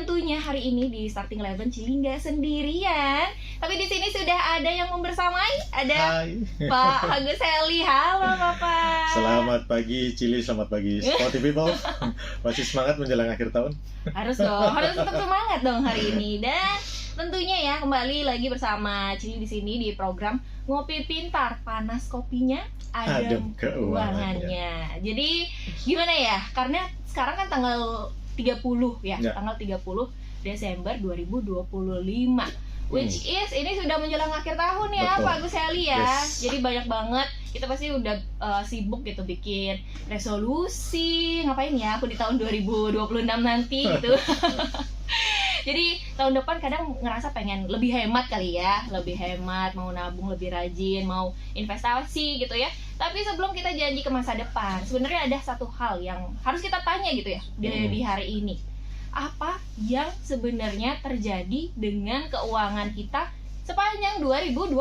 tentunya hari ini di Starting Eleven Cili nggak sendirian, tapi di sini sudah ada yang membersamai. Ada Hai. Pak Agus Heli. Halo Bapak. Selamat pagi Cili, selamat pagi Sporty People. Masih semangat menjelang akhir tahun? Harus dong, harus tetap semangat dong hari ini. Dan tentunya ya kembali lagi bersama Cili di sini di program Ngopi Pintar, panas kopinya, adem keuangannya. Jadi gimana ya? Karena sekarang kan tanggal 30 ya. Tanggal 30 Desember 2025. Which is ini sudah menjelang akhir tahun ya. Betul. Pak Agus Heli ya. Yes. Jadi banyak banget kita pasti udah sibuk gitu bikin resolusi ngapain ya aku di tahun 2026 nanti gitu. Jadi tahun depan kadang ngerasa pengen lebih hemat kali ya, lebih hemat, mau nabung lebih rajin, mau investasi gitu ya. Tapi sebelum kita janji ke masa depan, sebenarnya ada satu hal yang harus kita tanya gitu ya di hari ini. Apa yang sebenarnya terjadi dengan keuangan kita sepanjang 2025?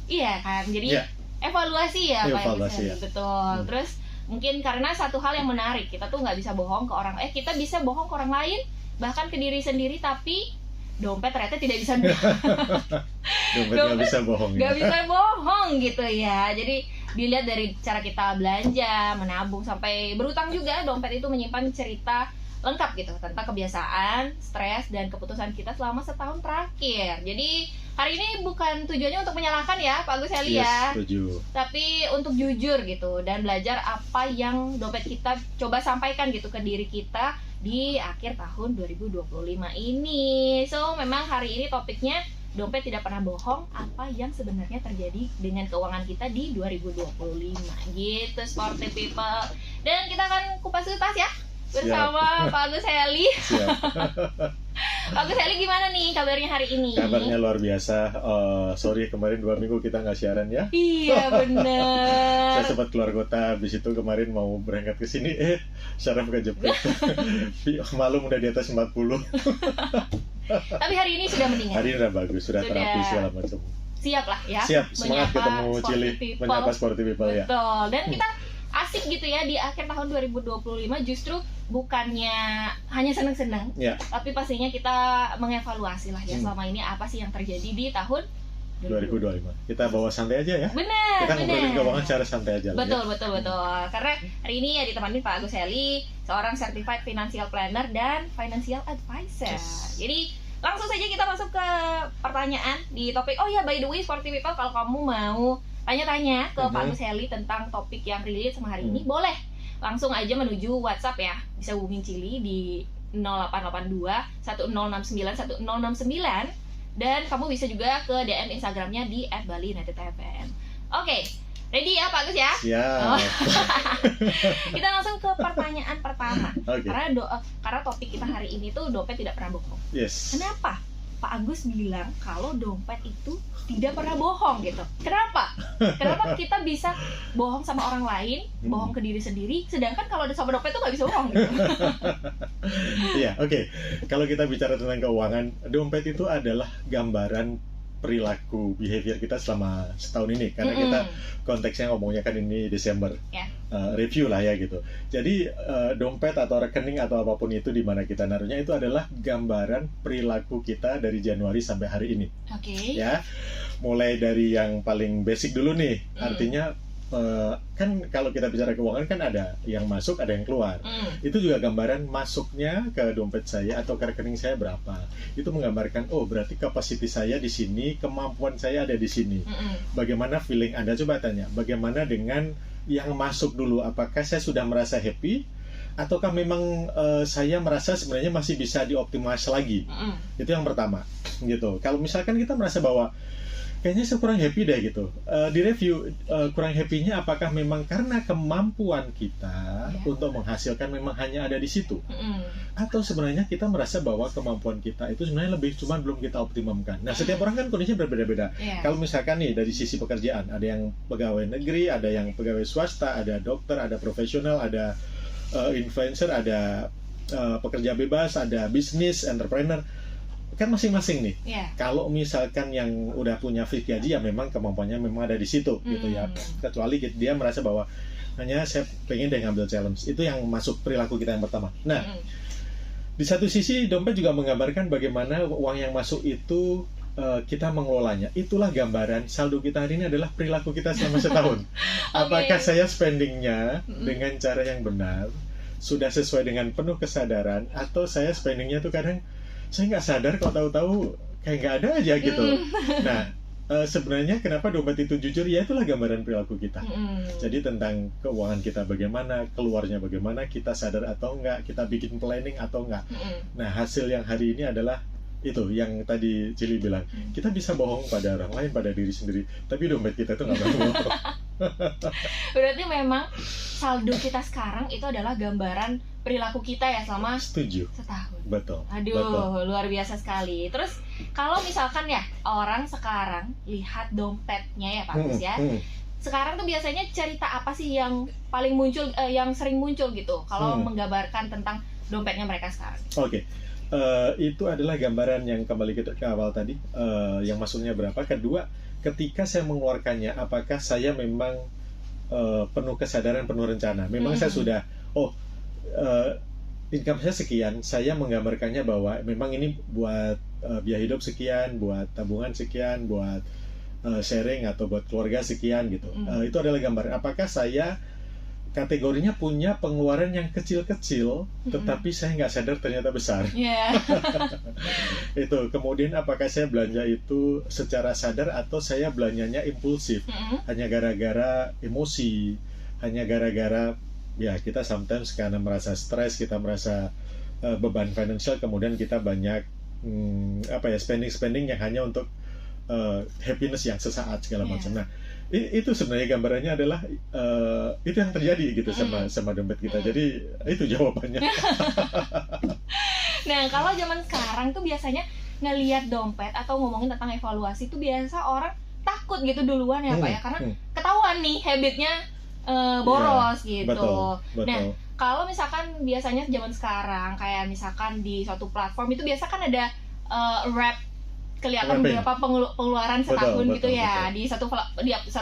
Iya kan, jadi evaluasi ya Pak. Evaluasi ya. Betul. Terus mungkin karena satu hal yang menarik, kita tuh nggak bisa bohong ke orang, kita bisa bohong ke orang lain, bahkan ke diri sendiri, tapi dompet ternyata tidak bisa dompet nggak bisa bohong. Nggak bisa bohong gitu ya. Jadi dilihat dari cara kita belanja, menabung, sampai berutang juga, dompet itu menyimpan cerita lengkap gitu tentang kebiasaan, stres, dan keputusan kita selama setahun terakhir. Jadi hari ini bukan tujuannya untuk menyalahkan ya Pak Agus Heli ya, tapi untuk jujur gitu dan belajar apa yang dompet kita coba sampaikan gitu ke diri kita di akhir tahun 2025 ini. So memang hari ini topiknya dompet tidak pernah bohong, apa yang sebenarnya terjadi dengan keuangan kita di 2025 gitu, Sporty People. Dan kita akan kupas tuntas ya bersama Pak Agus Heli. Pak Agus Heli gimana nih kabarnya hari ini? Kabarnya luar biasa. Sorry kemarin 2 minggu kita nggak siaran ya. Iya benar. Saya sempat keluar kota, habis itu kemarin mau berangkat ke sini, syaraf kejepit. Malum udah di atas 40. Tapi hari ini sudah mendingan. Hari ini udah bagus, sudah terapi segala macam. Siap lah ya. Siap, semangat ketemu Cili, menyapa Sporty People ya. Betul. Dan kita asik gitu ya di akhir tahun 2025, justru bukannya hanya seneng-seneng, tapi pastinya kita mengevaluasi lah ya selama ini apa sih yang terjadi di tahun 2025. Kita bawa santai aja ya. Benar. Kita ngobrolin keuangan secara santai aja. Betul. Karena hari ini ya ditemani Pak Agus Heli, seorang certified financial planner dan financial advisor. Jadi langsung saja kita masuk ke pertanyaan di topik. Oh ya, by the way, Sporty People, kalau kamu mau tanya-tanya ke Pak Agus Heli tentang topik yang relate sama hari ini, boleh langsung aja menuju WhatsApp ya. Bisa hubungin Cili di 0882 1069 1069, dan kamu bisa juga ke DM Instagramnya di @bali_united_fm. Oke, ready ya Pak Agus ya? Siap. Kita langsung ke pertanyaan pertama. Karena topik kita hari ini tuh dompet tidak pernah bohong. Yes. Kenapa Pak Agus bilang kalau dompet itu tidak pernah bohong gitu? Kenapa kita bisa bohong sama orang lain, bohong ke diri sendiri, sedangkan kalau sama dompet itu nggak bisa bohong gitu? Iya, oke. Kalau kita bicara tentang keuangan, dompet itu adalah gambaran perilaku behavior kita selama setahun ini, karena kita konteksnya ngomongnya kan ini Desember, review lah ya gitu. Jadi dompet atau rekening atau apapun itu di mana kita naruhnya itu adalah gambaran perilaku kita dari Januari sampai hari ini. Ya, mulai dari yang paling basic dulu nih, artinya kan kalau kita bicara keuangan kan ada yang masuk, ada yang keluar. Itu juga gambaran masuknya ke dompet saya atau ke rekening saya berapa. Itu menggambarkan, oh berarti kapasiti saya di sini, kemampuan saya ada di sini. Bagaimana feeling Anda? Coba tanya, bagaimana dengan yang masuk dulu? Apakah saya sudah merasa happy? Ataukah memang saya merasa sebenarnya masih bisa dioptimasi lagi? Itu yang pertama gitu. Kalau misalkan kita merasa bahwa kayaknya saya kurang happy deh gitu, di review kurang happy-nya apakah memang karena kemampuan kita untuk menghasilkan memang hanya ada di situ, atau sebenarnya kita merasa bahwa kemampuan kita itu sebenarnya lebih, cuma belum kita optimumkan. Nah, setiap orang kan kondisinya berbeda-beda. Kalau misalkan nih dari sisi pekerjaan, ada yang pegawai negeri, ada yang pegawai swasta, ada dokter, ada profesional, ada influencer, ada pekerja bebas, ada bisnis, entrepreneur. Kan masing-masing nih. Kalau misalkan yang udah punya fix gaji, ya memang kemampuannya memang ada di situ gitu ya. Kecuali dia merasa bahwa hanya saya pengen deh ngambil challenge. Itu yang masuk perilaku kita yang pertama. Nah, Di satu sisi dompet juga menggambarkan bagaimana uang yang masuk itu kita mengelolanya. Itulah gambaran saldo kita hari ini adalah perilaku kita selama setahun. Apakah saya spendingnya dengan cara yang benar, sudah sesuai dengan penuh kesadaran, atau saya spendingnya tuh kadang saya nggak sadar kalau tahu-tahu kayak nggak ada aja gitu. Nah, sebenarnya kenapa dompet itu jujur, ya itulah gambaran perilaku kita. Jadi tentang keuangan kita bagaimana, keluarnya bagaimana, kita sadar atau enggak, kita bikin planning atau enggak. Nah, hasil yang hari ini adalah itu yang tadi Cili bilang, kita bisa bohong pada orang lain, pada diri sendiri, tapi dompet kita tuh nggak pernah bohong. Berarti memang saldo kita sekarang itu adalah gambaran perilaku kita ya selama Setuju. setahun. Betul. Aduh, betul. luar biasa sekali. Terus kalau misalkan ya orang sekarang lihat dompetnya ya Pak Gus ya, sekarang tuh biasanya cerita apa sih yang paling muncul, yang sering muncul gitu kalau menggambarkan tentang dompetnya mereka sekarang? Oke. Itu adalah gambaran yang kembali ke awal tadi, yang masuknya berapa. Kedua, ketika saya mengeluarkannya, apakah saya memang penuh kesadaran, penuh rencana. Memang saya sudah, income saya sekian, saya menggambarkannya bahwa memang ini buat biaya hidup sekian, buat tabungan sekian, buat sharing atau buat keluarga sekian gitu. Itu adalah gambar. Apakah saya kategorinya punya pengeluaran yang kecil-kecil, tetapi saya nggak sadar ternyata besar. Itu. Kemudian apakah saya belanja itu secara sadar atau saya belanjanya impulsif, hanya gara-gara emosi, hanya gara-gara ya kita sometimes karena merasa stres, kita merasa beban finansial, kemudian kita banyak spending yang hanya untuk happiness yang sesaat segala macam. Nah, itu sebenarnya gambarannya adalah itu yang terjadi gitu sama dompet kita. Jadi itu jawabannya. Nah, kalau zaman sekarang tuh biasanya ngelihat dompet atau ngomongin tentang evaluasi tuh biasa orang takut gitu duluan ya Pak ya, karena ketahuan nih habitnya boros gitu. Betul. Nah, kalau misalkan biasanya zaman sekarang kayak misalkan di suatu platform itu biasa kan ada wrap kelihatan berapa pengeluaran setahun gitu ya. Di satu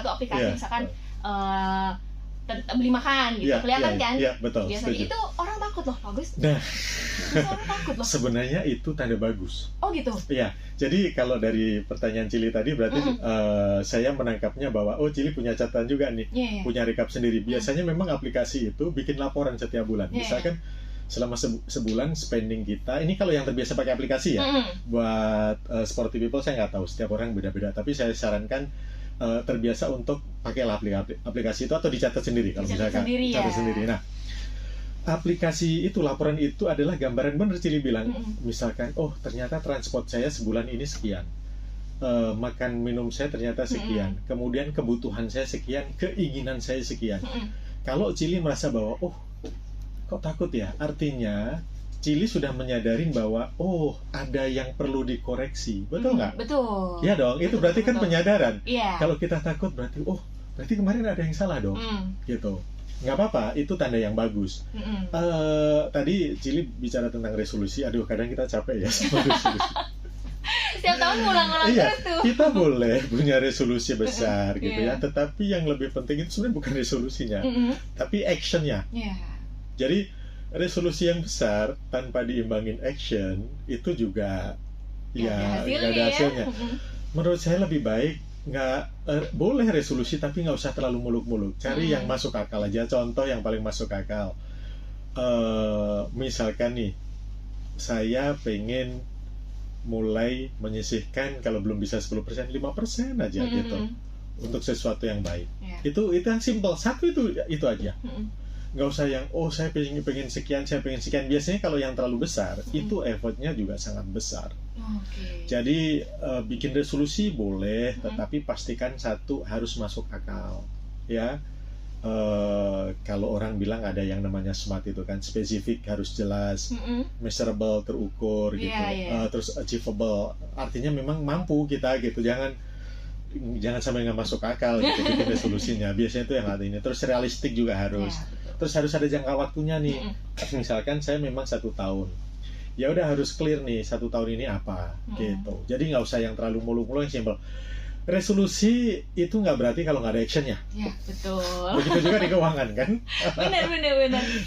aplikasi misalkan beli makan gitu, kelihatan kan? Iya, betul. Biasanya setuju. itu orang takut loh, bagus. Nah, orang takut loh. Sebenarnya itu tanda bagus. Oh gitu. Iya. Jadi kalau dari pertanyaan Cili tadi berarti saya menangkapnya bahwa Cili punya catatan juga nih, punya recap sendiri. Biasanya memang aplikasi itu bikin laporan setiap bulan. Misalkan selama sebulan spending kita, ini kalau yang terbiasa pakai aplikasi ya, buat sporty people saya nggak tahu, setiap orang beda-beda, tapi saya sarankan terbiasa untuk pakailah aplikasi itu atau dicatat sendiri kalau misalkan catat sendiri. Nah, aplikasi itu, laporan itu adalah gambaran, bener Cili bilang, misalkan ternyata transport saya sebulan ini sekian, makan minum saya ternyata sekian, kemudian kebutuhan saya sekian, keinginan saya sekian. Kalau Cili merasa bahwa kok takut ya, artinya Cili sudah menyadarin bahwa ada yang perlu dikoreksi, betul nggak? Betul. Iya dong, itu berarti kan penyadaran. Iya. Kalau kita takut berarti berarti kemarin ada yang salah dong, gitu. Nggak apa-apa, itu tanda yang bagus. Tadi Cili bicara tentang resolusi, aduh kadang kita capek ya sama resolusi. Setiap tahun ngulang-ngulang terus tuh. Kita boleh punya resolusi besar gitu ya, tetapi yang lebih penting itu sebenarnya bukan resolusinya, tapi actionnya. Jadi resolusi yang besar tanpa diimbangin action itu juga nggak ada hasilnya. Menurut saya lebih baik boleh resolusi tapi nggak usah terlalu muluk-muluk. Cari yang masuk akal aja. Contoh yang paling masuk akal, misalkan nih saya pengen mulai menyisihkan kalau belum bisa 10%, 5% aja gitu untuk sesuatu yang baik. Itu yang simple, satu itu aja. Nggak usah yang saya pengen sekian, saya pengen sekian. Biasanya kalau yang terlalu besar itu effortnya juga sangat besar. Jadi bikin resolusi boleh, tetapi pastikan satu harus masuk akal ya. Kalau orang bilang ada yang namanya SMART itu kan, spesifik harus jelas, measurable terukur gitu, terus achievable, artinya memang mampu kita gitu. Jangan sampai nggak masuk akal gitu bikin resolusinya. Biasanya itu yang artinya. Terus realistik juga harus. Terus harus ada jangka waktunya nih. Misalkan saya memang 1 tahun, ya udah harus clear nih 1 tahun ini apa gitu. Jadi nggak usah yang terlalu muluk-muluk, yang simple. resolusi itu nggak berarti kalau nggak ada actionnya. Ya, betul. Begitu juga di keuangan kan. Benar.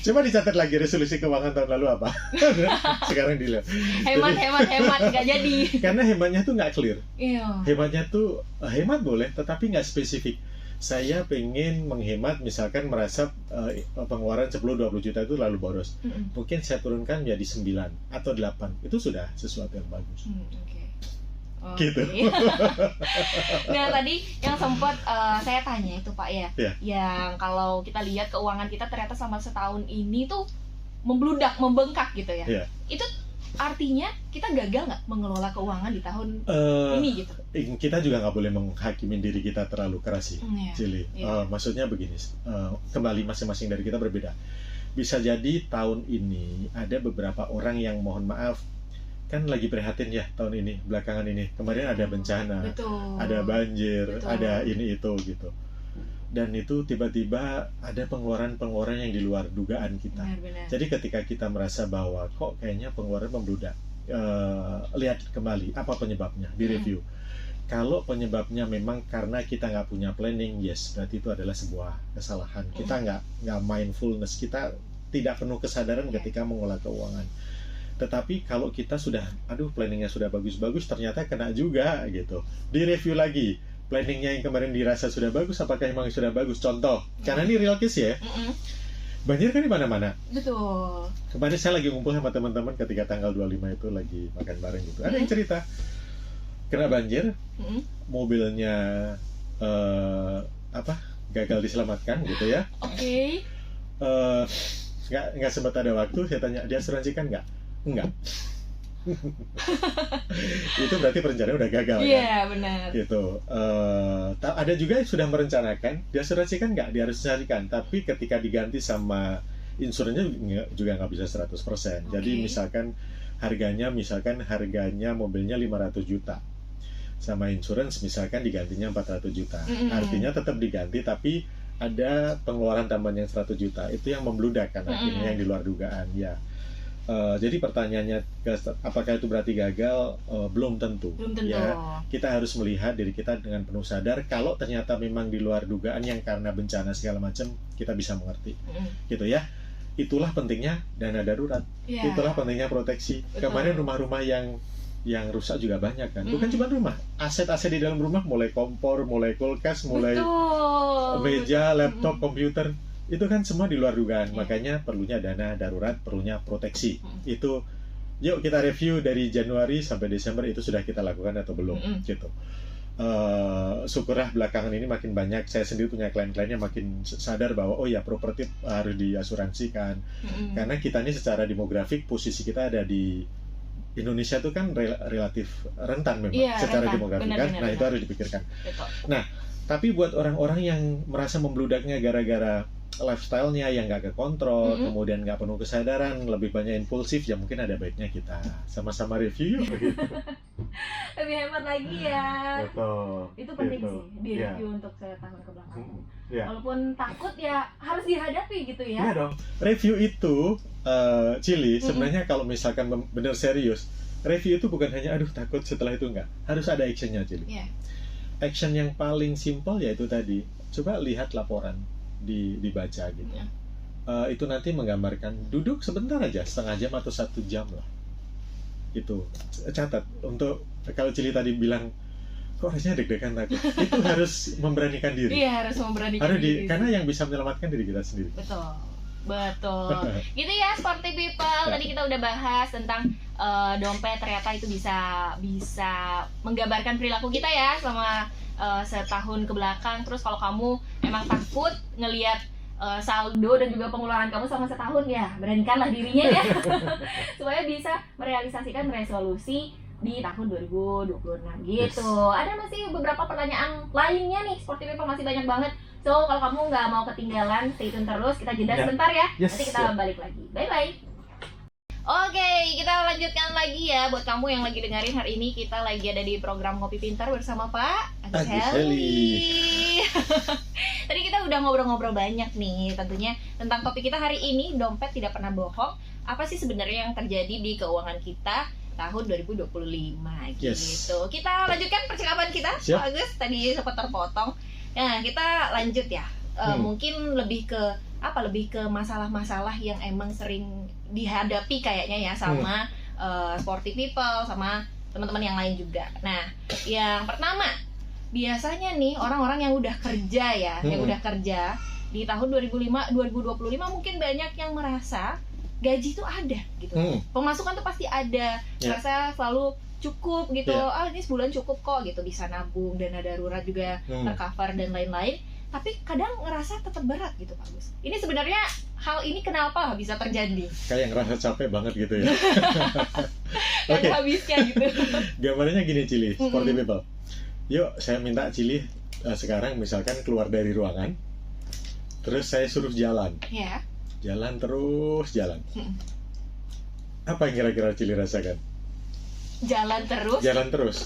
Coba dicatat lagi resolusi keuangan tahun lalu apa. Sekarang dilihat. Hemat nggak jadi. Karena hematnya tuh nggak clear. Iya. Hematnya tuh hemat boleh, tetapi nggak spesifik. Saya pengen menghemat, misalkan merasa pengeluaran 10-20 juta itu lalu boros. Mungkin saya turunkan menjadi 9 atau 8. Itu sudah sesuatu yang bagus. Gitu. Nah, tadi yang sempat saya tanya itu Pak ya, yeah. Yang kalau kita lihat keuangan kita ternyata selama setahun ini tuh membludak, membengkak gitu ya. Yeah. Itu artinya kita gagal nggak mengelola keuangan di tahun ini gitu? Kita juga nggak boleh menghakimi diri kita terlalu keras sih, Cili. Maksudnya begini, kembali masing-masing dari kita berbeda. Bisa jadi tahun ini ada beberapa orang yang mohon maaf, kan lagi prihatin ya tahun ini, belakangan ini. Kemarin ada bencana, betul, ada banjir, betul, ada ini itu gitu. Dan itu tiba-tiba ada pengeluaran-pengeluaran yang di luar dugaan kita. Benar. Jadi ketika kita merasa bahwa kok kayaknya pengeluaran membludak, lihat kembali apa penyebabnya, direview. Kalau penyebabnya memang karena kita nggak punya planning, yes, berarti itu adalah sebuah kesalahan. Kita nggak mindfulness, kita tidak penuh kesadaran ketika mengelola keuangan. Tetapi kalau kita sudah, planningnya sudah bagus-bagus, ternyata kena juga gitu. Direview lagi, planningnya yang kemarin dirasa sudah bagus, apakah emang sudah bagus? Contoh, karena ini real case ya. Banjir kan di mana-mana. Betul. Kemarin saya lagi ngumpul sama teman-teman ketika tanggal 25 itu lagi makan bareng gitu. Ada yang cerita kena banjir, mobilnya gagal diselamatkan gitu ya. Oke. Nggak sempat ada waktu, saya tanya, diasuransikan nggak? Enggak. Itu berarti perencanaannya udah gagal kan? Iya, benar. Gitu. Ada juga yang sudah merencanakan, diasuransikan nggak? Diasuransikan, tapi ketika diganti sama insurannya juga nggak bisa 100%. Jadi misalkan harganya mobilnya 500 juta. Sama insurance misalkan digantinya 400 juta. Artinya tetap diganti, tapi ada pengeluaran tambahan yang 100 juta. Itu yang membludak kan akhirnya, yang di luar dugaan ya. Jadi pertanyaannya, apakah itu berarti gagal? Belum tentu. Ya, kita harus melihat diri kita dengan penuh sadar. Kalau ternyata memang di luar dugaan yang karena bencana segala macam, kita bisa mengerti, gitu ya. Itulah pentingnya dana darurat. Itulah pentingnya proteksi. Kemarin rumah-rumah yang rusak juga banyak kan. Bukan cuma rumah, aset-aset di dalam rumah, mulai kompor, mulai kulkas, mulai meja, laptop, komputer. Itu kan semua di luar dugaan, makanya perlunya dana darurat, perlunya proteksi. Itu, yuk kita review dari Januari sampai Desember itu sudah kita lakukan atau belum, gitu. Syukurlah belakangan ini makin banyak, saya sendiri punya klien-kliennya makin sadar bahwa oh ya properti harus diasuransikan. Karena kita ini secara demografik, posisi kita ada di Indonesia itu kan relatif rentan memang, secara demografik kan, nah itu harus dipikirkan. Nah, tapi buat orang-orang yang merasa membludaknya gara-gara lifestyle-nya yang nggak kekontrol, kemudian nggak penuh kesadaran, lebih banyak impulsif, ya mungkin ada baiknya kita sama-sama review yuk. Lebih hemat lagi ya. Betul. Itu penting sih, di review untuk setahun ke belakang. Walaupun takut ya harus dihadapi gitu ya. Iya dong. Review itu, Cili, sebenarnya kalau misalkan benar serius, review itu bukan hanya aduh takut setelah itu enggak. Harus ada actionnya, Cili. Action yang paling simpel yaitu tadi, coba lihat laporan. Dibaca gitu. Itu nanti menggambarkan, duduk sebentar aja, setengah jam atau 1 jam lah. Itu catat. Untuk kalau Cili tadi bilang kok rasanya deg-degan takut, itu harus memberanikan diri. Iya, harus memberanikan diri. Karena yang bisa menyelamatkan diri kita sendiri. Betul. Gitu ya, Sporty People. Tadi kita udah bahas tentang dompet, ternyata itu bisa menggambarkan perilaku kita ya selama setahun ke belakang. Terus kalau kamu emang takut ngelihat saldo dan juga pengeluaran kamu selama setahun, ya beranikanlah dirinya ya supaya bisa merealisasikan resolusi di tahun 2026 gitu. Ada masih beberapa pertanyaan lainnya nih, Sporty People, masih banyak banget. So kalau kamu nggak mau ketinggalan, stay tune terus. Kita jeda sebentar ya. Nanti kita balik lagi. Bye-bye. Oke, kita lanjutkan lagi ya. Buat kamu yang lagi dengerin hari ini, kita lagi ada di program Ngopi Pintar bersama Pak Agus Heli. Tadi kita udah ngobrol-ngobrol banyak nih, tentunya tentang topik kita hari ini, dompet tidak pernah bohong. Apa sih sebenarnya yang terjadi di keuangan kita tahun 2025 Yes. gitu. Kita lanjutkan percakapan kita, Siap. Pak Agus. Tadi sempat terpotong. Nah, kita lanjut ya. Mungkin lebih ke lebih ke masalah-masalah yang emang sering dihadapi kayaknya ya sama sporty people, sama teman-teman yang lain juga. Nah, yang pertama, biasanya nih orang-orang yang udah kerja ya, yang udah kerja di tahun 2025 mungkin banyak yang merasa gaji itu ada gitu. Pemasukan tuh pasti ada, merasa selalu cukup gitu. Ini sebulan cukup kok gitu, bisa nabung, dana darurat juga tercover dan lain-lain. Tapi kadang ngerasa tetap berat gitu Pak Gus. Ini sebenarnya hal ini kenapa bisa terjadi? Kayak ngerasa capek banget gitu ya. Gak ada habisnya gitu. Gambarnya gini Cili, sporty people. Yuk saya minta Cili sekarang misalkan keluar dari ruangan, terus saya suruh jalan. Ya. Jalan terus, jalan. Apa yang kira-kira Cili rasakan? Jalan terus. Jalan terus.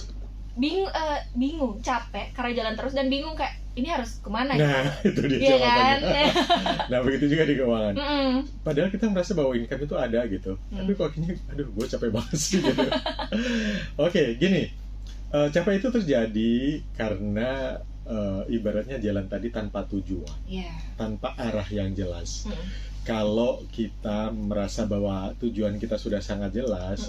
Bingung, capek karena jalan terus dan bingung kayak ini harus kemana? Nah, itu dia jawabannya. Kan? Nah, begitu juga di keuangan. Padahal kita merasa bahwa income itu ada gitu. Tapi kok ini, aduh, gue capek banget sih gitu. Oke, gini. Capek itu terjadi karena ibaratnya jalan tadi tanpa tujuan, tanpa arah yang jelas. Kalau kita merasa bahwa tujuan kita sudah sangat jelas,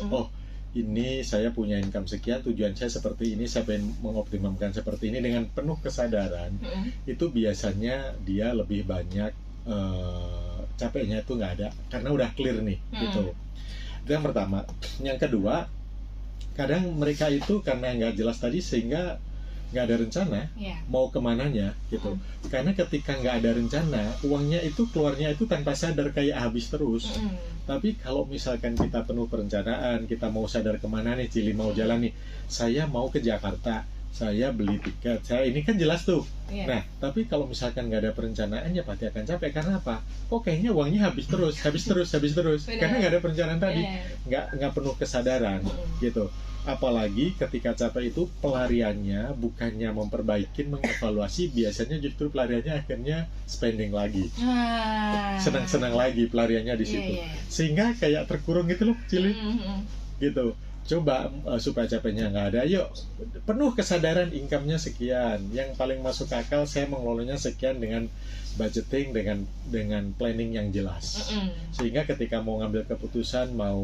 ini saya punya income sekian, tujuan saya seperti ini, saya pengen mengoptimalkan seperti ini dengan penuh kesadaran, itu biasanya dia lebih banyak capeknya itu nggak ada, karena udah clear nih, gitu. Itu yang pertama. Yang kedua, kadang mereka itu karena nggak jelas tadi sehingga nggak ada rencana mau kemananya gitu. Karena ketika nggak ada rencana, uangnya itu keluarnya itu tanpa sadar kayak habis terus. Tapi kalau misalkan kita penuh perencanaan, kita mau sadar kemana nih, Cili mau jalan nih, saya mau ke Jakarta, saya beli tiket, saya ini kan jelas tuh. Nah, tapi kalau misalkan nggak ada perencanaan ya pasti akan capek. Karena apa? Kok kayaknya uangnya habis terus. Karena nggak ada perencanaan tadi, nggak penuh kesadaran gitu. Apalagi ketika capek itu pelariannya bukannya memperbaiki, mengevaluasi, biasanya justru pelariannya akhirnya spending lagi, senang-senang lagi pelariannya di situ, sehingga kayak terkurung gitu loh, Cili, gitu. Coba supaya capeknya nggak ada, yuk penuh kesadaran income-nya sekian, yang paling masuk akal saya mengelolanya sekian dengan budgeting, dengan planning yang jelas, sehingga ketika mau ngambil keputusan, mau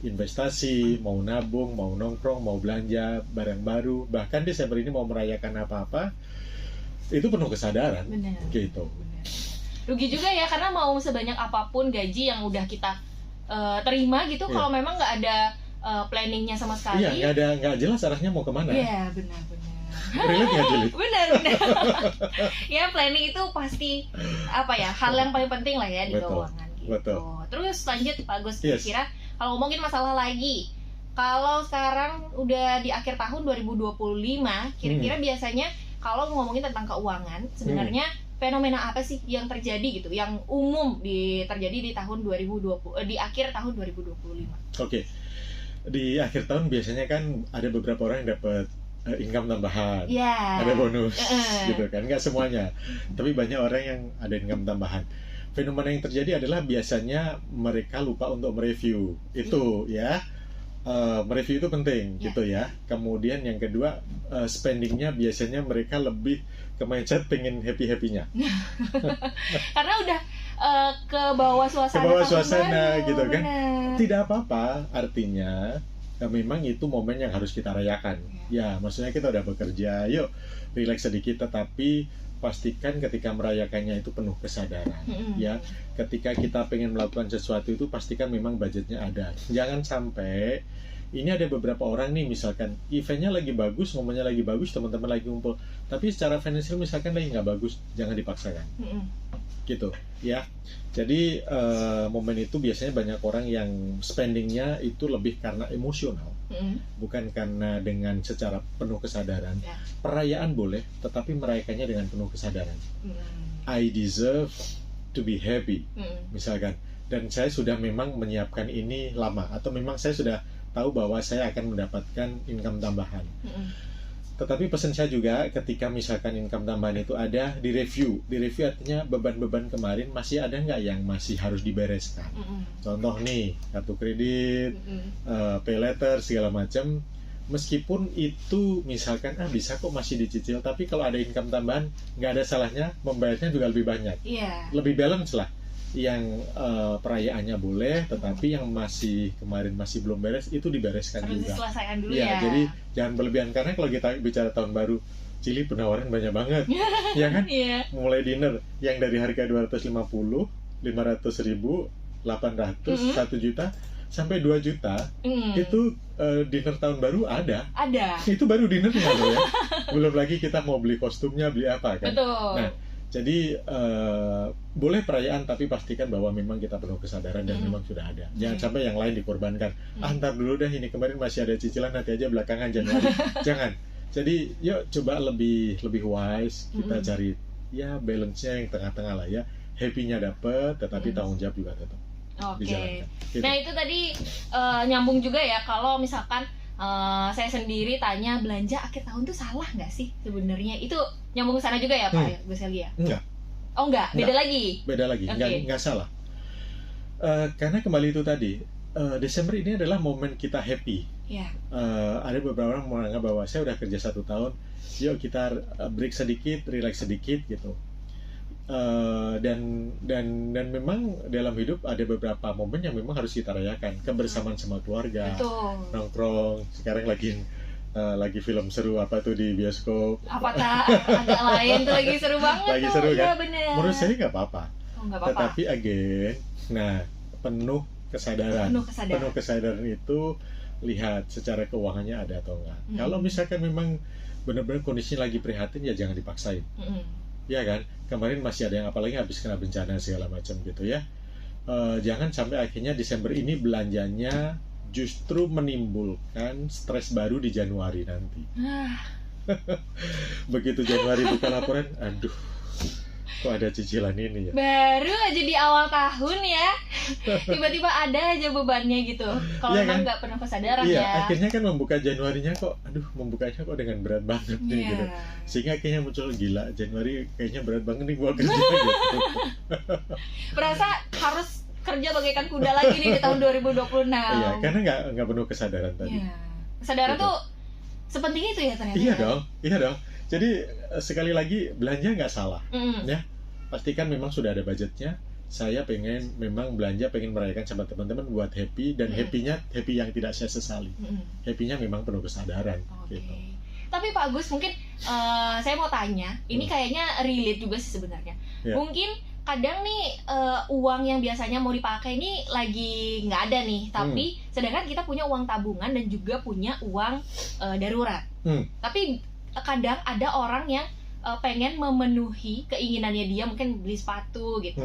investasi, mau nabung, mau nongkrong, mau belanja barang baru, bahkan Desember ini mau merayakan apa-apa, itu penuh kesadaran. Gitu. Rugi juga ya, karena mau sebanyak apapun gaji yang udah kita terima gitu, kalau memang nggak ada planningnya sama sekali. Iya, nggak jelas arahnya mau kemana. Iya, benar-benar. Relate nggak, Juli? Benar. Ya, planning itu pasti hal yang paling penting lah ya di keuangan. Gitu. Betul. Terus lanjut Pak Gus, kira-kira kalau ngomongin masalah lagi, kalau sekarang udah di akhir tahun 2025, kira-kira biasanya kalau ngomongin tentang keuangan, sebenarnya fenomena apa sih yang terjadi gitu, yang umum terjadi di tahun 2020, di akhir tahun 2025? Oke. Di akhir tahun biasanya kan ada beberapa orang yang dapat income tambahan, ada bonus, gitu kan? Nggak semuanya, tapi banyak orang yang ada income tambahan. Fenomena yang terjadi adalah biasanya mereka lupa untuk mereview itu, ya. Mereview itu penting, gitu ya. Kemudian yang kedua, spendingnya biasanya mereka lebih ke mindset pengen happy-happynya. Karena udah ke bawah suasana gitu kan. Bener. Tidak apa-apa, artinya memang itu momen yang harus kita rayakan. Ya, maksudnya kita udah bekerja, yuk relax sedikit, tetapi pastikan ketika merayakannya itu penuh kesadaran. Ya, ketika kita pengen melakukan sesuatu itu pastikan memang budgetnya ada. Jangan sampai ini ada beberapa orang nih, misalkan eventnya lagi bagus, momennya lagi bagus, teman-teman lagi ngumpul, tapi secara finansial misalkan lagi nggak bagus, jangan dipaksakan. Gitu ya. Jadi momen itu biasanya banyak orang yang spendingnya itu lebih karena emosional, bukan karena dengan secara penuh kesadaran. Perayaan boleh, tetapi merayakannya dengan penuh kesadaran. I deserve to be happy, misalkan, dan saya sudah memang menyiapkan ini lama, atau memang saya sudah tahu bahwa saya akan mendapatkan income tambahan. Tetapi pesan saya juga ketika misalkan income tambahan itu ada, di review artinya beban-beban kemarin masih ada nggak yang masih harus dibereskan. Contoh nih, kartu kredit, pay letter segala macam. Meskipun itu misalkan bisa kok masih dicicil, tapi kalau ada income tambahan nggak ada salahnya membayarnya juga lebih banyak, lebih balance lah. Yang perayaannya boleh, tetapi yang masih kemarin masih belum beres itu dibereskan harus juga. diselesaikan dulu Ya, ya. jadi jangan berlebihan, karena kalau kita bicara tahun baru, Cili penawaran banyak banget, ya kan? Mulai dinner yang dari harga 250, 500 ribu, 800, 1 juta sampai 2 juta, itu dinner tahun baru ada. Itu baru dinernya loh ya. Belum lagi kita mau beli kostumnya, beli apa kan. Betul. Nah, jadi boleh perayaan, tapi pastikan bahwa memang kita penuh kesadaran dan memang sudah ada. Jangan sampai yang lain dikorbankan. Antar dulu deh, ini kemarin masih ada cicilan, nanti aja belakangan Januari. Jangan. Jadi yuk coba lebih wise, kita cari ya balance-nya yang tengah-tengah lah ya. Happy-nya dapet, tetapi tanggung jawab juga tetap. Oke. Nah itu tadi nyambung juga ya, kalau misalkan saya sendiri tanya belanja akhir tahun tuh salah nggak sih sebenarnya? Itu nyambung ke sana juga ya Pak Gus Eli ya? Enggak. Oh enggak, beda lagi? Beda lagi, enggak salah. Karena kembali itu tadi, Desember ini adalah momen kita happy. Ada beberapa orang menganggap bahwa saya udah kerja 1 tahun, yuk kita break sedikit, relax sedikit gitu. Dan memang dalam hidup ada beberapa momen yang memang harus kita rayakan, kebersamaan sama keluarga. Nongkrong, sekarang lagi film seru apa tuh di bioskop, apakah agak lain tuh, lagi seru banget. Lagi seru kan? Ya, bener. Menurut saya nggak apa-apa. Nggak apa-apa. Tetapi again, penuh kesadaran itu lihat secara keuangannya ada atau enggak. Kalau misalkan memang benar-benar kondisinya lagi prihatin, ya jangan dipaksain. Ya kan, kemarin masih ada yang apalagi habis kena bencana segala macam gitu ya. Jangan sampai akhirnya Desember ini belanjanya justru menimbulkan stres baru di Januari nanti. Begitu Januari buka laporan, aduh, kok ada cicilan ini ya. Baru aja di awal tahun ya, tiba-tiba ada aja bebannya gitu. Kalau memang nggak pernah kesadaran ya. Akhirnya kan membuka Januarinya kok, membukanya kok dengan berat banget nih gitu. Sehingga akhirnya muncul, gila, Januari kayaknya berat banget nih gua kerja gitu. Perasa harus kerja bagaikan kuda lagi nih di tahun 2026. Iya, karena nggak penuh kesadaran tadi. Kesadaran tuh sepenting itu ya ternyata. Iya dong. Jadi sekali lagi, belanja nggak salah, ya. Pastikan memang sudah ada budgetnya. Saya pengen memang belanja, pengen merayakan sama teman-teman buat happy, dan happy yang tidak saya sesali. Happy-nya memang penuh kesadaran. Gitu. Tapi Pak Agus, mungkin saya mau tanya, ini kayaknya relate juga sih sebenarnya. Mungkin kadang nih uang yang biasanya mau dipakai ini lagi nggak ada nih, tapi sedangkan kita punya uang tabungan dan juga punya uang darurat. Tapi kadang ada orang yang pengen memenuhi keinginannya dia, mungkin beli sepatu gitu.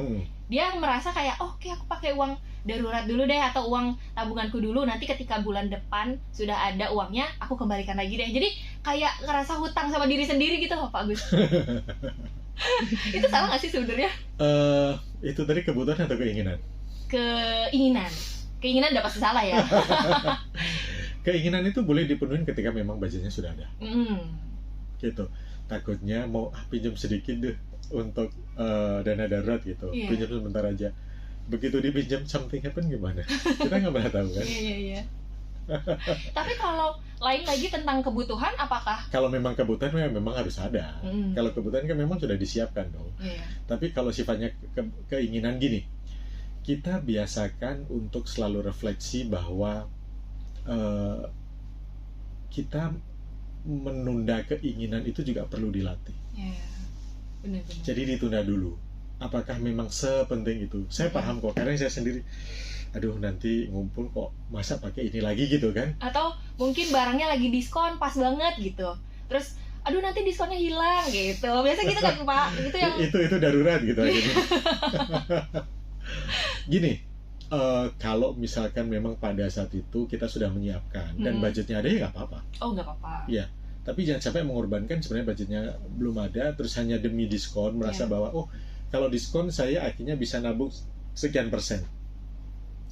Dia merasa kayak, oke, aku pakai uang darurat dulu deh, atau uang tabunganku dulu, nanti ketika bulan depan sudah ada uangnya, aku kembalikan lagi deh. Jadi kayak ngerasa hutang sama diri sendiri gitu loh Pak Agus. Itu salah nggak sih sebenarnya? Itu tadi kebutuhan atau keinginan? Keinginan udah pasti salah ya. Keinginan itu boleh dipenuhi ketika memang budgetnya sudah ada. Gitu. Takutnya mau pinjam sedikit deh untuk dana darurat gitu, pinjam sebentar aja. Begitu dipinjam, something happen gimana? Kita nggak pernah tahu kan? Iya. Tapi kalau lain lagi tentang kebutuhan, apakah? Kalau memang kebutuhan memang harus ada. Kalau kebutuhan kan memang sudah disiapkan dong. Tapi kalau sifatnya keinginan gini, kita biasakan untuk selalu refleksi bahwa kita menunda keinginan itu juga perlu dilatih. Benar. Jadi ditunda dulu. Apakah memang sepenting itu? Saya paham kok, karena saya sendiri, aduh nanti ngumpul kok masa pakai ini lagi gitu kan? Atau mungkin barangnya lagi diskon pas banget gitu. Terus aduh nanti diskonnya hilang gitu. Biasa gitu kan Pak? Gitu yang itu darurat gitu akhirnya. Gini, kalau misalkan memang pada saat itu kita sudah menyiapkan dan budgetnya ada, ya nggak apa-apa. Oh, nggak apa-apa. Iya, tapi jangan sampai mengorbankan sebenarnya budgetnya belum ada, terus hanya demi diskon merasa bahwa kalau diskon saya akhirnya bisa nabung sekian persen.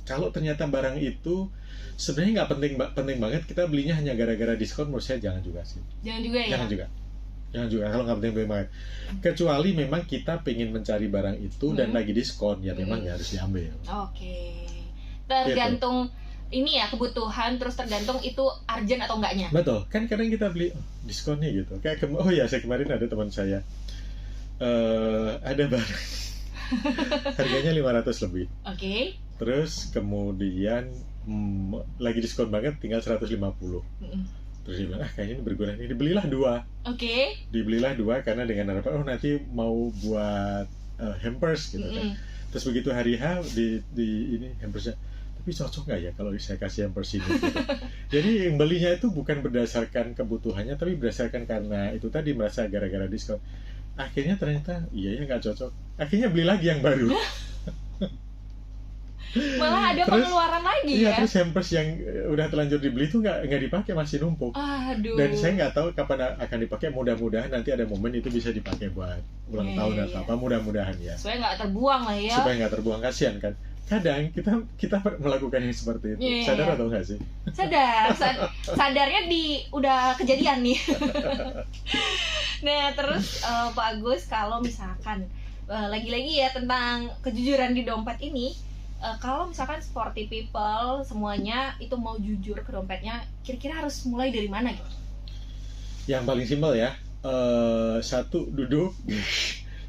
Kalau ternyata barang itu sebenarnya nggak penting banget, kita belinya hanya gara-gara diskon, menurut saya jangan juga sih. Jangan juga ya. Jangan juga kalau nggak penting banget. Kecuali memang kita pengen mencari barang itu dan lagi diskon, ya memang ya harus diambil. Oke. Tergantung ini ya, kebutuhan, terus tergantung itu urgent atau enggaknya. Betul. Kan kadang kita beli diskon nih gitu. Kayak saya kemarin ada teman saya ada barang harganya 500 lebih. Oke. Terus kemudian lagi diskon banget, tinggal 150. Terus dia bilang, kayaknya ini berguna nih, dibelilah 2. Oke. Dibelilah 2 karena dengan harapan nanti mau buat hampers gitu kan. Terus begitu hari H di ini hampersnya, tapi cocok nggak ya kalau saya kasih hampers ini gitu. Jadi yang belinya itu bukan berdasarkan kebutuhannya, tapi berdasarkan karena itu tadi merasa gara-gara diskon. Akhirnya ternyata iya ya nggak cocok. Akhirnya beli lagi yang baru. Malah ada pengeluaran lagi ya. Terus hampers yang udah terlanjur dibeli itu nggak dipakai, masih numpuk. Aduh. Dan saya nggak tahu kapan akan dipakai. Mudah-mudahan nanti ada momen itu bisa dipakai buat ulang tahun atau apa. Mudah-mudahan ya. Supaya nggak terbuang lah ya. Supaya nggak terbuang, kasihan kan. Kadang kita melakukan yang seperti itu. Sadar atau nggak sih? Sadar. Sadarnya udah kejadian nih. Nah terus Pak Agus, kalau misalkan lagi-lagi ya tentang kejujuran di dompet ini. Kalau misalkan sporty people semuanya itu mau jujur ke dompetnya, kira-kira harus mulai dari mana gitu? Yang paling simpel ya, satu duduk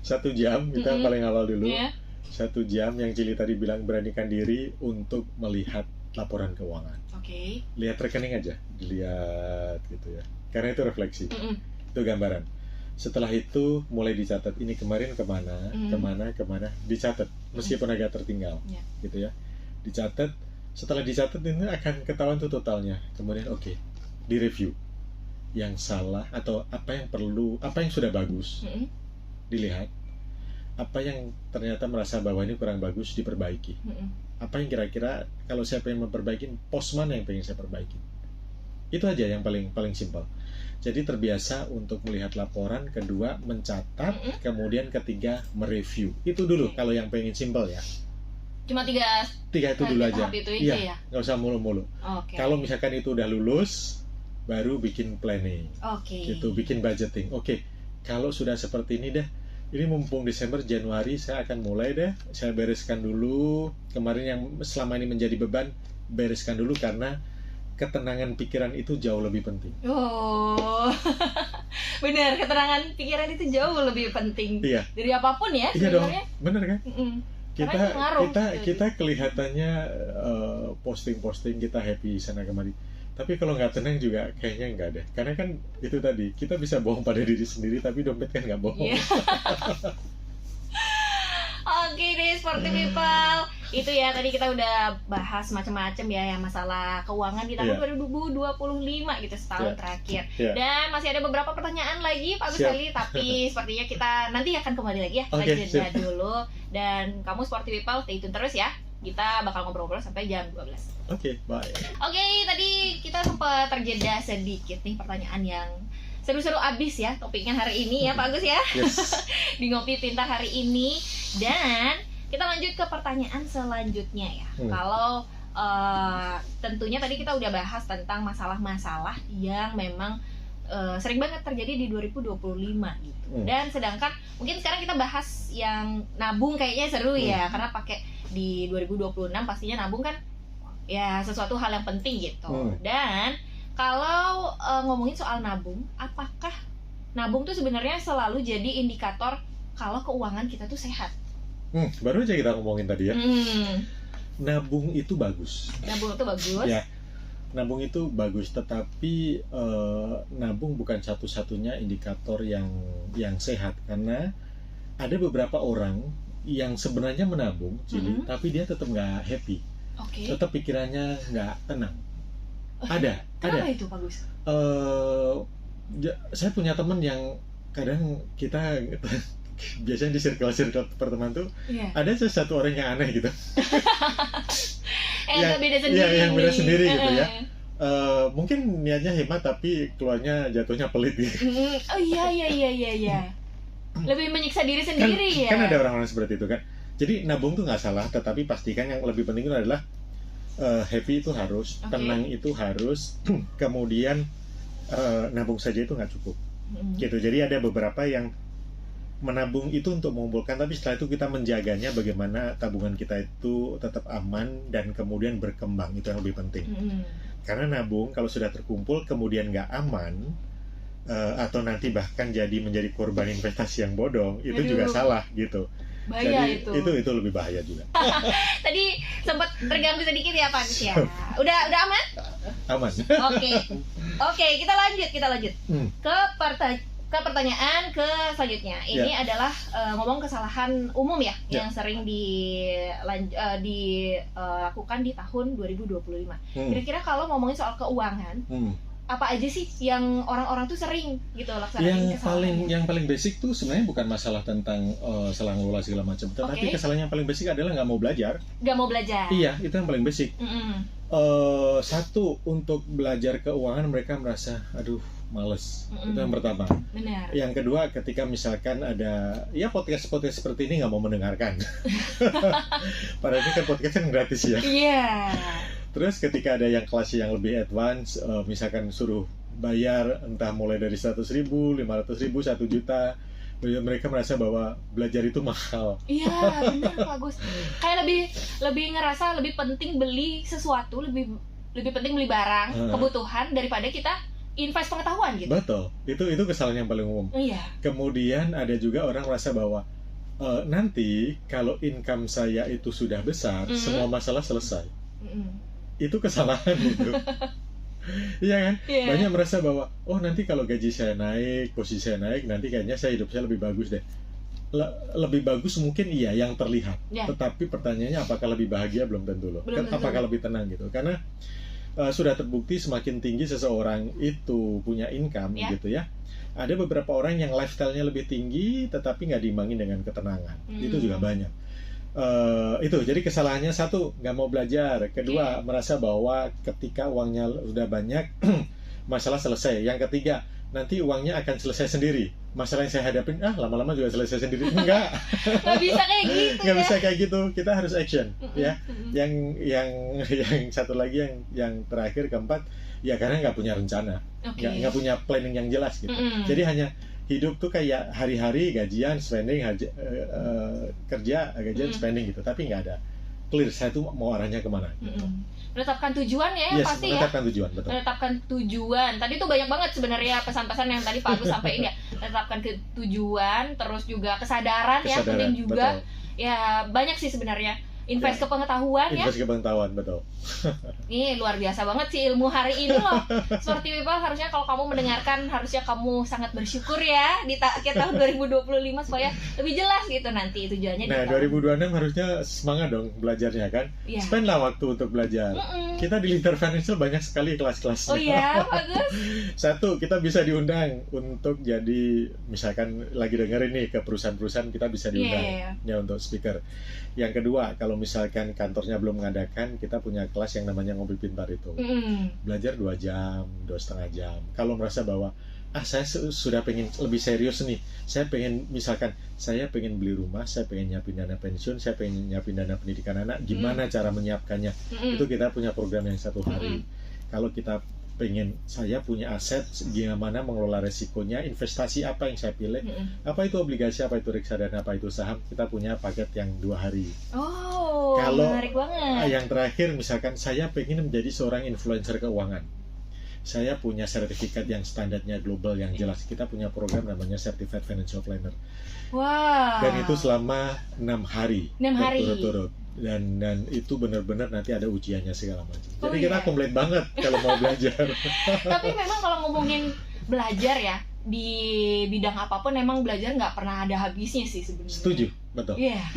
1 jam, kita paling awal dulu. 1 jam yang Cili tadi bilang, beranikan diri untuk melihat laporan keuangan. Oke. Lihat rekening aja, dilihat gitu ya. Karena itu refleksi, itu gambaran. Setelah itu mulai dicatat, ini kemarin kemana, dicatat, meskipun agak tertinggal, gitu ya, dicatat. Setelah dicatat ini akan ketahuan tuh totalnya. Kemudian direview, yang salah atau apa yang perlu, apa yang sudah bagus, dilihat, apa yang ternyata merasa bahwa ini kurang bagus, diperbaiki. Apa yang kira-kira kalau saya pengen memperbaiki, pos mana yang pengen saya perbaiki. Itu aja yang paling simpel. Jadi terbiasa untuk melihat laporan, kedua mencatat, kemudian ketiga mereview. Itu dulu kalau yang pengen simpel ya. Cuma tiga itu dulu aja. Iya, nggak usah mulu-mulu. Kalau misalkan itu udah lulus, baru bikin planning. Gitu, bikin budgeting. Kalau sudah seperti ini deh, ini mumpung Desember, Januari saya akan mulai deh. Saya bereskan dulu. Kemarin yang selama ini menjadi beban, bereskan dulu karena ketenangan pikiran itu jauh lebih penting. Benar, ketenangan pikiran itu jauh lebih penting. Dari apapun ya sebenarnya. Bener kan? Kita kelihatannya posting kita happy sana kemari. Tapi kalau nggak tenang juga kayaknya nggak deh. Karena kan itu tadi, kita bisa bohong pada diri sendiri, tapi dompet kan nggak bohong. Oke deh, sporty people. Itu ya, tadi kita udah bahas macam-macam ya yang masalah keuangan di tahun 2025 gitu, setahun terakhir. Dan masih ada beberapa pertanyaan lagi Pak Gus Ali, tapi sepertinya kita nanti akan kembali lagi ya. Jeda dulu. Dan kamu sporty people stay tune terus ya. Kita bakal ngobrol-ngobrol sampai jam 12. Bye. Tadi kita sempat terjeda sedikit nih pertanyaan yang seru-seru abis ya topiknya hari ini ya Pak Agus ya. Di Ngopi Pintar hari ini. Dan kita lanjut ke pertanyaan selanjutnya ya. Kalau tentunya tadi kita udah bahas tentang masalah-masalah yang memang sering banget terjadi di 2025 gitu. Dan sedangkan mungkin sekarang kita bahas yang nabung, kayaknya seru ya, karena pakai di 2026 pastinya nabung kan ya sesuatu hal yang penting gitu. Dan kalau ngomongin soal nabung, apakah nabung tuh sebenarnya selalu jadi indikator kalau keuangan kita tuh sehat? Baru aja kita ngomongin tadi ya. Nabung itu bagus. Ya, nabung itu bagus, tetapi nabung bukan satu-satunya indikator yang sehat, karena ada beberapa orang yang sebenarnya menabung, tapi dia tetap nggak happy, tetap pikirannya nggak tenang. Kenapa itu Pak Gus? Saya punya teman yang kadang kita biasanya di circle pertemanan tuh ada satu orang yang aneh gitu. Yang beda sendiri. Yang beda sendiri gitu ya. Mungkin niatnya hemat tapi keluarnya jatuhnya pelit gitu. Iya. Lebih menyiksa diri sendiri ya. Kan ada orang-orang seperti itu kan. Jadi nabung tuh nggak salah, tetapi pastikan yang lebih penting itu adalah happy itu harus, tenang itu harus, kemudian nabung saja itu nggak cukup, gitu. Jadi ada beberapa yang menabung itu untuk mengumpulkan, tapi setelah itu kita menjaganya bagaimana tabungan kita itu tetap aman dan kemudian berkembang, itu yang lebih penting. Karena nabung kalau sudah terkumpul kemudian nggak aman, atau nanti bahkan jadi menjadi korban investasi yang bodong, itu juga salah gitu. Bahaya. Jadi itu lebih bahaya juga. Tadi sempat terganggu sedikit ya Pak Agus ya. Udah aman? Aman. Oke, kita lanjut ke pertanyaan ke selanjutnya. Ini adalah ngomong kesalahan umum ya yang sering dilakukan di tahun 2025. Kira-kira kalau ngomongin soal keuangan, apa aja sih yang orang-orang tuh sering gitu laksanain kesalahan? Yang paling basic tuh sebenarnya bukan masalah tentang salah ngelola segala macam, tetapi kesalahan yang paling basic adalah nggak mau belajar. Iya, itu yang paling basic. Satu, untuk belajar keuangan mereka merasa aduh males. Itu yang pertama. Benar. Yang kedua, ketika misalkan ada podcast seperti ini nggak mau mendengarkan. Padahal ini kan podcast yang gratis ya. Iya. Terus ketika ada yang kelas yang lebih advance, misalkan suruh bayar entah mulai dari 100.000, 500.000, 1 juta, mereka merasa bahwa belajar itu mahal. Iya, benar Pak Agus. Kayak lebih ngerasa lebih penting beli sesuatu, lebih penting beli barang, kebutuhan daripada kita invest pengetahuan gitu. Betul. Itu kesalahan yang paling umum. Iya. Kemudian ada juga orang merasa bahwa nanti kalau income saya itu sudah besar, semua masalah selesai. Itu kesalahan gitu. Iya kan? Banyak merasa bahwa nanti kalau gaji saya naik, posisi saya naik, nanti kayaknya hidup saya lebih bagus deh. Lebih bagus mungkin iya yang terlihat. Tetapi pertanyaannya apakah lebih bahagia belum tentu loh. Apakah lebih tenang gitu. Karena sudah terbukti semakin tinggi seseorang itu punya income gitu ya. Ada beberapa orang yang lifestyle-nya lebih tinggi tetapi nggak diimbangi dengan ketenangan. Itu juga banyak. Itu jadi kesalahannya satu, nggak mau belajar. Kedua, merasa bahwa ketika uangnya udah banyak masalah selesai. Yang ketiga, nanti uangnya akan selesai sendiri. Masalah yang saya hadapin lama-lama juga selesai sendiri. Nggak bisa kayak gitu. Nggak bisa kayak gitu. Kita harus action ya. Yang satu lagi yang terakhir, keempat, ya karena nggak punya rencana, nggak punya planning yang jelas gitu. Jadi hanya hidup tuh kayak hari-hari gajian, spending, kerja, gajian, spending gitu. Tapi nggak ada clear, saya tuh mau arahnya kemana gitu. Menetapkan tujuan ya, pasti menetapkan tujuan, betul. Menetapkan tujuan. Tadi tuh banyak banget sebenarnya pesan-pesan yang tadi Pak Agus sampaikan ya. Menetapkan tujuan, terus juga kesadaran ya, penting juga. Betul. Ya banyak sih sebenarnya. Invest ke pengetahuan ya. Invest ke pengetahuan, betul. Ini luar biasa banget sih ilmu hari ini loh. Seperti People, harusnya kalau kamu mendengarkan, harusnya kamu sangat bersyukur ya di tahun 2025 supaya lebih jelas gitu nanti tujuannya. Nah, 2026 harusnya semangat dong belajarnya kan. Spend lah waktu untuk belajar. Kita di Linter Financial banyak sekali kelas-kelas. Oh iya, bagus. Satu, kita bisa diundang untuk jadi, misalkan lagi dengerin nih ke perusahaan-perusahaan, kita bisa diundang ya untuk speaker. Yang kedua, kalau misalkan kantornya belum mengadakan, kita punya kelas yang namanya Ngopi Pintar itu. Belajar 2 jam, 2,5 jam. Kalau merasa bahwa saya sudah pengen lebih serius nih, saya pengen, misalkan saya pengen beli rumah, saya pengen nyiapin dana pensiun, saya pengen nyiapin dana pendidikan anak, gimana cara menyiapkannya? Itu kita punya program yang 1 hari. Kalau kita pengen, saya punya aset, gimana mengelola resikonya, investasi apa yang saya pilih, apa itu obligasi, apa itu reksadana, apa itu saham, kita punya paket yang 2 hari. Kalau menarik banget. Yang terakhir, misalkan saya pengen menjadi seorang influencer keuangan, saya punya sertifikat yang standarnya global yang jelas, kita punya program namanya Certified Financial Planner. Dan itu selama 6 hari. Berturut-turut. Dan itu benar-benar nanti ada ujiannya segala macam. Jadi kita komplit banget kalau mau belajar. Tapi memang kalau ngomongin belajar ya, di bidang apapun memang belajar nggak pernah ada habisnya sih sebenarnya. Setuju, betul. Iya.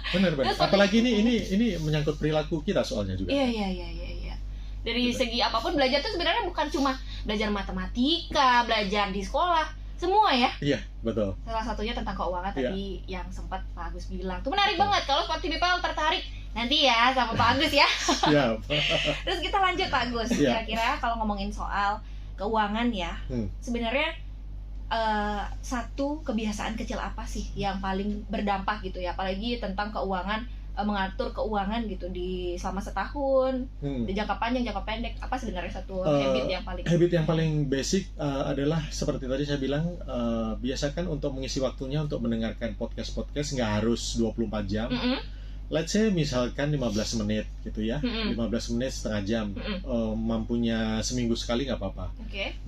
Benar-benar. Apalagi ini menyangkut perilaku kita soalnya juga. Iya. Dari segi apapun belajar tuh sebenarnya bukan cuma belajar matematika, belajar di sekolah. Semua ya? Iya, betul. Salah satunya tentang keuangan tadi yang sempat Pak Agus bilang. Itu menarik banget. Kalau seperti People tertarik nanti ya sama Pak Agus ya. Siap. Terus kita lanjut Pak Agus. Kira-kira kalau ngomongin soal keuangan ya, sebenarnya satu kebiasaan kecil apa sih yang paling berdampak gitu ya? Apalagi tentang keuangan mengatur keuangan gitu di selama setahun, di jangka panjang, jangka pendek, apa sebenarnya satu habit yang paling basic adalah seperti tadi saya bilang, biasakan untuk mengisi waktunya untuk mendengarkan podcast nggak harus 24 jam. Let's say misalkan 15 menit gitu ya, 15 menit setengah jam, mampunya seminggu sekali nggak apa-apa,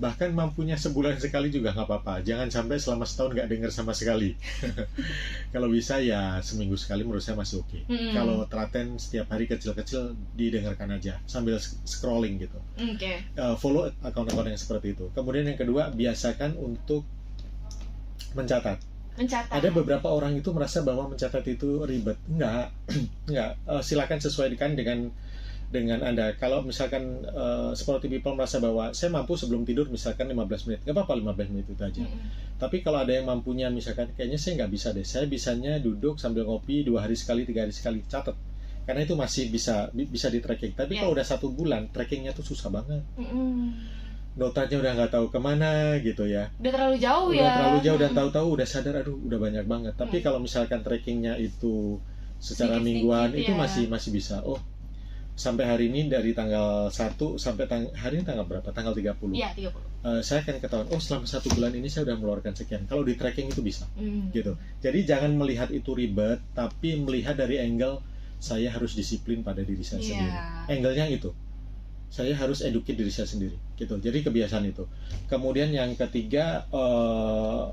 bahkan mampunya sebulan sekali juga nggak apa-apa, jangan sampai selama setahun nggak dengar sama sekali. Kalau bisa ya seminggu sekali menurut saya masih oke. Kalau telaten setiap hari kecil-kecil didengarkan aja sambil scrolling gitu. Follow akun-akun yang seperti itu. Kemudian yang kedua, biasakan untuk mencatat. Ada beberapa orang itu merasa bahwa mencatat itu ribet. Enggak. Silakan sesuaikan dengan Anda. Kalau misalkan seperti people merasa bahwa saya mampu sebelum tidur misalkan 15 menit, nggak apa-apa 15 menit itu aja. Tapi kalau ada yang mampunya misalkan kayaknya saya nggak bisa deh, saya bisanya duduk sambil ngopi 2 hari sekali, 3 hari sekali, catat. Karena itu masih bisa di tracking. Tapi kalau udah 1 bulan, trackingnya tuh susah banget. Notanya udah nggak tahu kemana gitu ya. Udah terlalu jauh dan tahu-tahu udah sadar, aduh udah banyak banget. Tapi kalau misalkan trackingnya itu secara mingguan itu masih bisa. Oh, sampai hari ini dari tanggal 1 sampai hari ini tanggal berapa? Tanggal 30. Iya, 30. Saya akan ketahuan, oh selama 1 bulan ini saya udah mengeluarkan sekian. Kalau di tracking itu bisa. Gitu. Jadi jangan melihat itu ribet, tapi melihat dari angle saya harus disiplin pada diri saya sendiri. Angle-nya itu. Saya harus educate diri saya sendiri gitu. Jadi kebiasaan itu. Kemudian yang ketiga,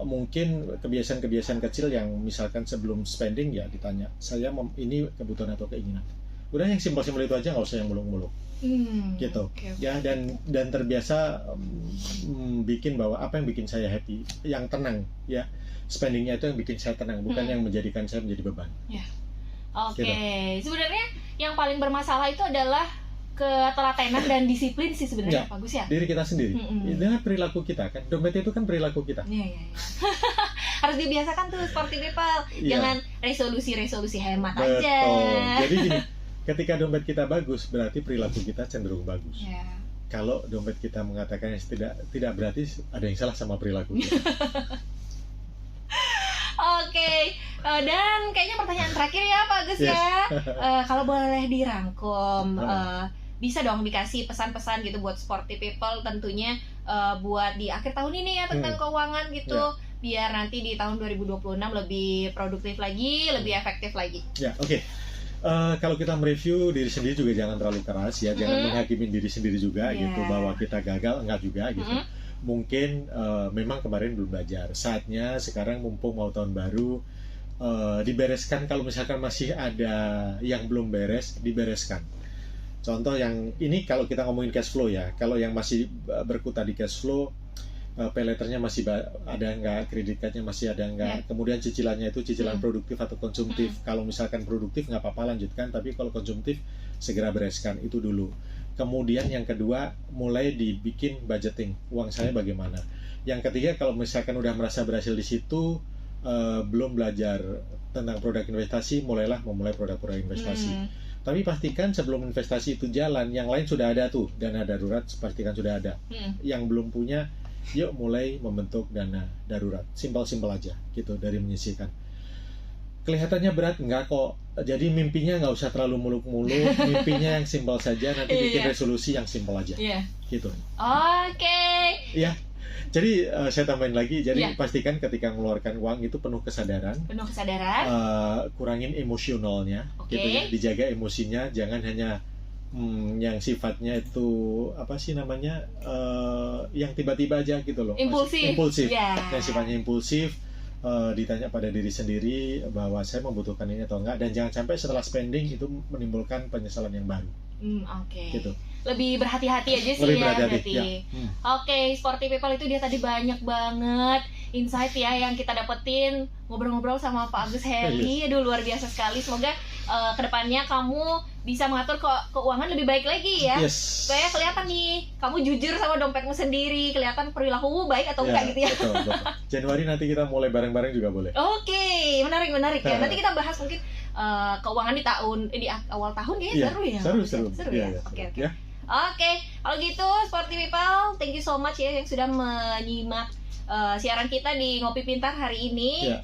mungkin kebiasaan-kebiasaan kecil yang misalkan sebelum spending ya ditanya, saya ini kebutuhan atau keinginan. Udah yang simpel-simpel itu aja, nggak usah yang muluk-muluk. Gitu. Ya, dan terbiasa bikin bahwa apa yang bikin saya happy, yang tenang ya. Spendingnya itu yang bikin saya tenang, bukan yang menjadikan saya menjadi beban. Gitu. Sebenarnya yang paling bermasalah itu adalah ketelatenan dan disiplin sih sebenarnya, bagus ya. Diri kita sendiri. Dengan perilaku kita kan. Dompet itu kan perilaku kita. Harus dibiasakan tuh seperti people. Jangan resolusi hemat aja. Jadi gini, ketika dompet kita bagus, berarti perilaku kita cenderung bagus. Kalau dompet kita mengatakan tidak berarti ada yang salah sama perilaku kita. Dan kayaknya pertanyaan terakhir ya Pak Agus ya. Kalau boleh dirangkum, bisa dong dikasih pesan-pesan gitu buat sporty people tentunya, buat di akhir tahun ini ya tentang keuangan gitu, biar nanti di tahun 2026 lebih produktif lagi, lebih efektif lagi. Kalau kita mereview diri sendiri juga jangan terlalu keras ya, jangan menghakimi diri sendiri juga gitu bahwa kita gagal, enggak juga gitu. Mungkin memang kemarin belum belajar. Saatnya sekarang mumpung mau tahun baru, dibereskan. Kalau misalkan masih ada yang belum beres, dibereskan. Contoh yang ini kalau kita ngomongin cash flow ya, kalau yang masih berkutat di cash flow, pay letternya masih ada nggak, kredit cardnya masih ada nggak, kemudian cicilannya itu cicilan produktif atau konsumtif. Kalau misalkan produktif nggak apa-apa lanjutkan, tapi kalau konsumtif segera bereskan itu dulu. Kemudian yang kedua, mulai dibikin budgeting, uang saya bagaimana. Yang ketiga, kalau misalkan udah merasa berhasil di situ, belum belajar tentang produk investasi, memulai produk-produk investasi. Tapi pastikan sebelum investasi itu jalan, yang lain sudah ada tuh, dana darurat pastikan sudah ada. Yang belum punya, yuk mulai membentuk dana darurat. Simpel-simpel aja gitu dari menyisihkan. Kelihatannya berat, enggak kok. Jadi mimpinya nggak usah terlalu muluk-muluk, mimpinya yang simpel saja, nanti bikin resolusi yang simpel aja. Gitu. Ya. Jadi saya tambahin lagi, jadi pastikan ketika mengeluarkan uang itu penuh kesadaran. Kurangin emosionalnya, gitu ya. Dijaga emosinya, jangan hanya yang sifatnya itu apa sih namanya, yang tiba-tiba aja gitu loh. Impulsif. Yang sifatnya impulsif, ditanya pada diri sendiri bahwa saya membutuhkan ini atau enggak, dan jangan sampai setelah spending itu menimbulkan penyesalan yang baru. Gitu. Lebih berhati-hati aja sih. Sporty people itu dia tadi banyak banget insight ya yang kita dapetin ngobrol-ngobrol sama Pak Agus Heri. Aduh, luar biasa sekali. Semoga kedepannya kamu bisa mengatur keuangan lebih baik lagi ya. Supaya kelihatan nih kamu jujur sama dompetmu sendiri, kelihatan perilakumu baik atau enggak gitu ya. Betul. Januari nanti kita mulai bareng-bareng juga boleh. Menarik ya. Nanti kita bahas mungkin keuangan di awal tahun ya. Seru ya. Oke, kalau gitu sporty people, thank you so much ya yang sudah menyimak siaran kita di Ngopi Pintar hari ini. Ya.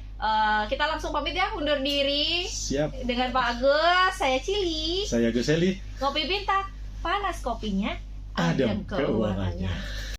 Kita langsung pamit ya, undur diri. Siap. Dengan Pak Agus, saya Cili. Saya Guseli. Ngopi Pintar, panas kopinya, adem keuangannya.